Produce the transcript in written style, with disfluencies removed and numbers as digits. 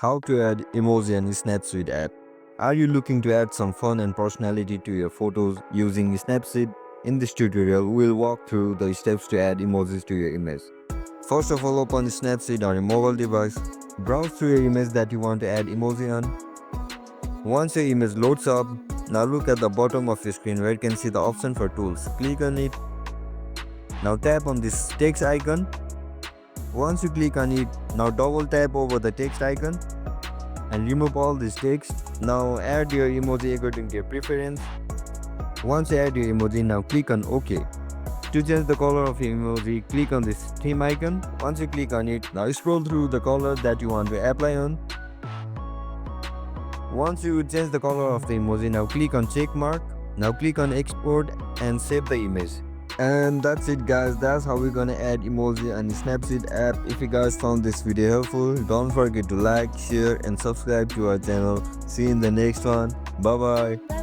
How to add emoji in Snapseed app. Are you looking to add some fun and personality to your photos using Snapseed? In this tutorial, we'll walk through the steps to add emojis to your image. First of all, open Snapseed on your mobile device. Browse through your image that you want to add emoji on. Once your image loads up, now look at the bottom of your screen where you can see the option for tools. Click on it. Now tap on this text icon. Once you click on it, now double tap over the text icon and remove all this text. Now add your emoji according to your preference. Once you add your emoji, now click on OK. To change the color of your emoji, click on this theme icon. Once you click on it, now scroll through the color that you want to apply on. Once you change the color of the emoji, now click on check mark. Now click on export and save the image. And that's it guys, that's how we're gonna add emoji on the Snapseed app. If you guys found this video helpful, don't forget to like, share and subscribe to our channel. See you in the next one. Bye bye.